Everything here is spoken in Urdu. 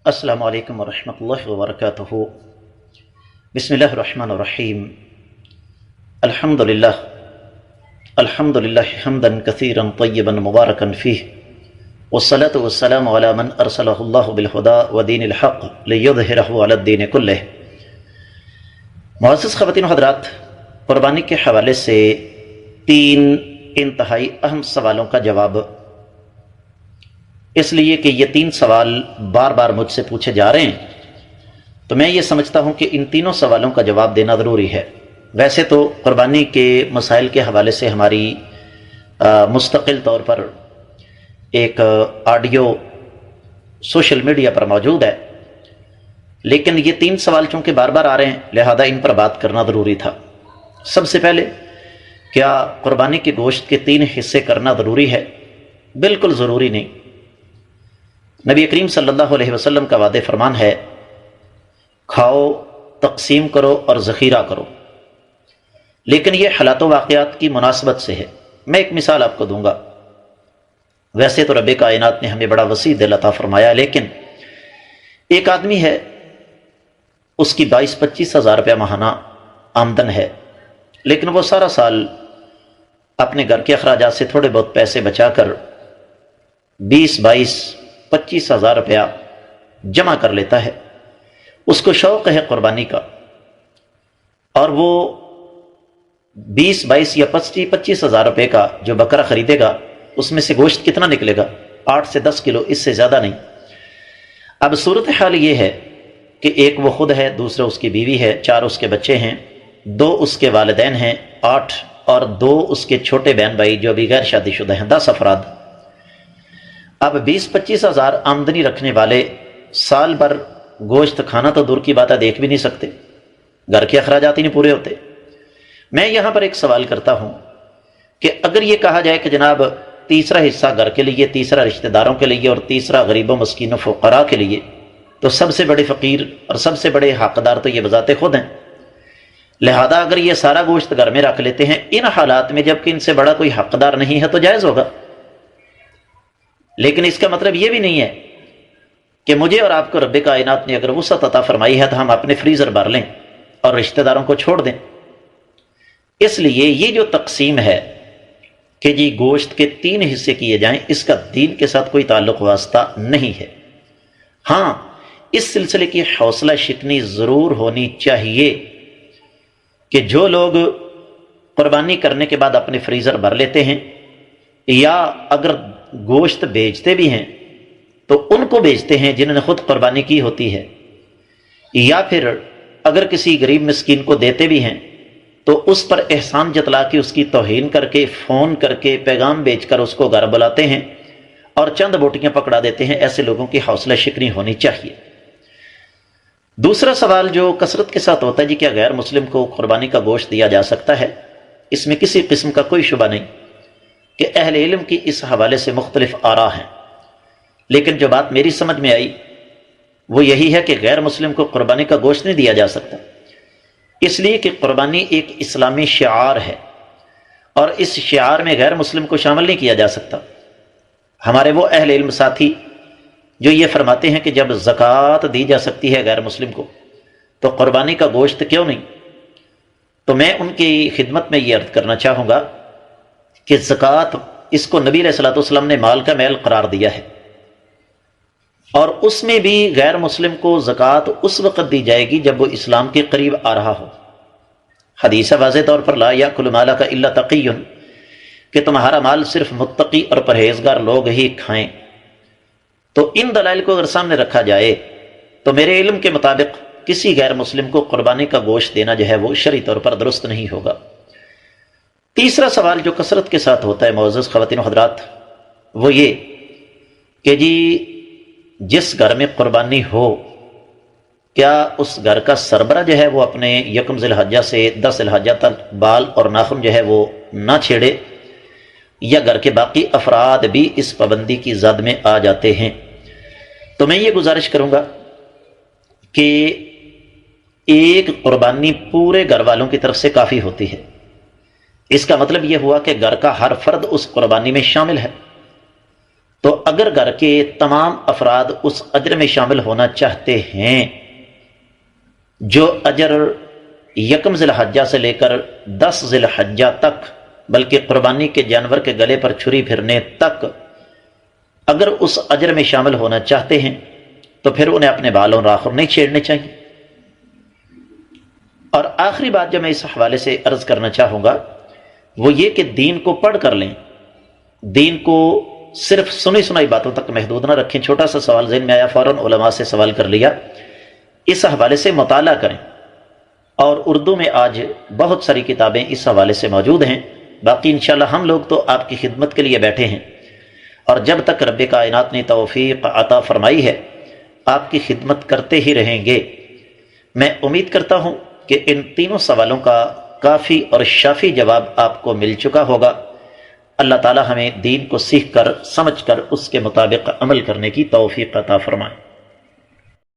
السلام علیکم ورحمۃ اللہ وبرکاتہ۔ بسم اللہ الرحمن الرحیم۔ الحمد للہ حمدا کثیرا طیبا مبارکا فیہ، والصلاة والسلام علی من ارسلہ اللہ بالہدی ودین الحق لیظہرہ علی الدین کلہ۔ معزز خواتین و حضرات، قربانی کے حوالے سے تین انتہائی اہم سوالوں کا جواب، اس لیے کہ یہ تین سوال بار بار مجھ سے پوچھے جا رہے ہیں، تو میں یہ سمجھتا ہوں کہ ان تینوں سوالوں کا جواب دینا ضروری ہے۔ ویسے تو قربانی کے مسائل کے حوالے سے ہماری مستقل طور پر ایک آڈیو سوشل میڈیا پر موجود ہے، لیکن یہ تین سوال چونکہ بار بار آ رہے ہیں لہذا ان پر بات کرنا ضروری تھا۔ سب سے پہلے، کیا قربانی کے گوشت کے تین حصے کرنا ضروری ہے؟ بالکل ضروری نہیں۔ نبی کریم صلی اللہ علیہ وسلم کا وعدہ فرمان ہے، کھاؤ، تقسیم کرو اور ذخیرہ کرو، لیکن یہ حالات و واقعات کی مناسبت سے ہے۔ میں ایک مثال آپ کو دوں گا۔ ویسے تو رب کائنات نے ہمیں بڑا وسیع دل عطا فرمایا، لیکن ایک آدمی ہے، اس کی 22-25 ہزار روپیہ ماہانہ آمدن ہے، لیکن وہ سارا سال اپنے گھر کے اخراجات سے تھوڑے بہت پیسے بچا کر 20-22-25 ہزار روپیہ جمع کر لیتا ہے۔ اس کو شوق ہے قربانی کا، اور وہ 20-22 یا 25 ہزار روپے کا جو بکرا خریدے گا، اس میں سے گوشت کتنا نکلے گا؟ 8 سے 10 کلو، اس سے زیادہ نہیں۔ اب صورتحال یہ ہے کہ ایک وہ خود ہے، دوسرا اس کی بیوی ہے، 4 اس کے بچے ہیں، 2 اس کے والدین ہیں، 8، اور 2 اس کے چھوٹے بہن بھائی جو ابھی غیر شادی شدہ ہیں، 10 افراد۔ اب 20-25 ہزار آمدنی رکھنے والے سال بھر گوشت کھانا تو دور کی بات ہے، دیکھ بھی نہیں سکتے، گھر کے اخراجات ہی نہیں پورے ہوتے۔ میں یہاں پر ایک سوال کرتا ہوں کہ اگر یہ کہا جائے کہ جناب تیسرا حصہ گھر کے لیے، تیسرا رشتہ داروں کے لیے، اور تیسرا غریبوں مسکینوں فقراء کے لیے، تو سب سے بڑے فقیر اور سب سے بڑے حقدار تو یہ بذات خود ہیں۔ لہذا اگر یہ سارا گوشت گھر میں رکھ لیتے ہیں ان حالات میں، جبکہ ان سے بڑا کوئی حقدار نہیں ہے، تو جائز ہوگا۔ لیکن اس کا مطلب یہ بھی نہیں ہے کہ مجھے اور آپ کو رب کائنات نے اگر وسعت عطا فرمائی ہے تو ہم اپنے فریزر بھر لیں اور رشتہ داروں کو چھوڑ دیں۔ اس لیے یہ جو تقسیم ہے کہ جی گوشت کے 3 حصے کیے جائیں، اس کا دین کے ساتھ کوئی تعلق واسطہ نہیں ہے۔ ہاں، اس سلسلے کی حوصلہ شکنی ضرور ہونی چاہیے کہ جو لوگ قربانی کرنے کے بعد اپنے فریزر بھر لیتے ہیں، یا اگر گوشت بیچتے بھی ہیں تو ان کو بیچتے ہیں جنہوں نے خود قربانی کی ہوتی ہے، یا پھر اگر کسی غریب مسکین کو دیتے بھی ہیں تو اس پر احسان جتلا کے اس کی توہین کر کے، فون کر کے، پیغام بیچ کر اس کو گھر بلاتے ہیں اور چند بوٹیاں پکڑا دیتے ہیں۔ ایسے لوگوں کی حوصلہ شکنی ہونی چاہیے۔ دوسرا سوال جو کثرت کے ساتھ ہوتا ہے، جی کیا غیر مسلم کو قربانی کا گوشت دیا جا سکتا ہے؟ اس میں کسی قسم کا کوئی شبہ نہیں کہ اہل علم کی اس حوالے سے مختلف آراء ہیں، لیکن جو بات میری سمجھ میں آئی وہ یہی ہے کہ غیر مسلم کو قربانی کا گوشت نہیں دیا جا سکتا، اس لیے کہ قربانی ایک اسلامی شعار ہے، اور اس شعار میں غیر مسلم کو شامل نہیں کیا جا سکتا۔ ہمارے وہ اہل علم ساتھی جو یہ فرماتے ہیں کہ جب زکوٰۃ دی جا سکتی ہے غیر مسلم کو تو قربانی کا گوشت کیوں نہیں، تو میں ان کی خدمت میں یہ عرض کرنا چاہوں گا کہ زکوٰۃ، اس کو نبی علیہ الصلوۃ والسلام نے مال کا میل قرار دیا ہے، اور اس میں بھی غیر مسلم کو زکوٰۃ اس وقت دی جائے گی جب وہ اسلام کے قریب آ رہا ہو۔ حدیث ہے واضح طور پر، لا یاکل مالک الا تقی، کہ تمہارا مال صرف متقی اور پرہیزگار لوگ ہی کھائیں۔ تو ان دلائل کو اگر سامنے رکھا جائے تو میرے علم کے مطابق کسی غیر مسلم کو قربانی کا گوشت دینا جو ہے وہ شرعی طور پر درست نہیں ہوگا۔ تیسرا سوال جو کثرت کے ساتھ ہوتا ہے معزز خواتین و حضرات، وہ یہ کہ جی جس گھر میں قربانی ہو، کیا اس گھر کا سربراہ جو ہے وہ اپنے 1 ذی الحجہ سے 10 ذی الحجہ تک بال اور ناخن جو ہے وہ نہ چھیڑے، یا گھر کے باقی افراد بھی اس پابندی کی زد میں آ جاتے ہیں؟ تو میں یہ گزارش کروں گا کہ ایک قربانی پورے گھر والوں کی طرف سے کافی ہوتی ہے۔ اس کا مطلب یہ ہوا کہ گھر کا ہر فرد اس قربانی میں شامل ہے۔ تو اگر گھر کے تمام افراد اس اجر میں شامل ہونا چاہتے ہیں جو اجر یکم ذی الحجہ سے لے کر 10 ذی الحجہ تک، بلکہ قربانی کے جانور کے گلے پر چھری پھرنے تک اگر اس اجر میں شامل ہونا چاہتے ہیں تو پھر انہیں اپنے بال اور راخر نہیں چھیڑنے چاہیے۔ اور آخری بات جو میں اس حوالے سے عرض کرنا چاہوں گا وہ یہ کہ دین کو پڑھ کر لیں، دین کو صرف سنی سنائی باتوں تک محدود نہ رکھیں۔ چھوٹا سا سوال ذہن میں آیا، فوراً علماء سے سوال کر لیا، اس حوالے سے مطالعہ کریں، اور اردو میں آج بہت ساری کتابیں اس حوالے سے موجود ہیں۔ باقی انشاءاللہ ہم لوگ تو آپ کی خدمت کے لیے بیٹھے ہیں، اور جب تک رب کائنات نے توفیق عطا فرمائی ہے آپ کی خدمت کرتے ہی رہیں گے۔ میں امید کرتا ہوں کہ ان تینوں سوالوں کا کافی اور شافی جواب آپ کو مل چکا ہوگا۔ اللہ تعالی ہمیں دین کو سیکھ کر، سمجھ کر اس کے مطابق عمل کرنے کی توفیق عطا فرمائے۔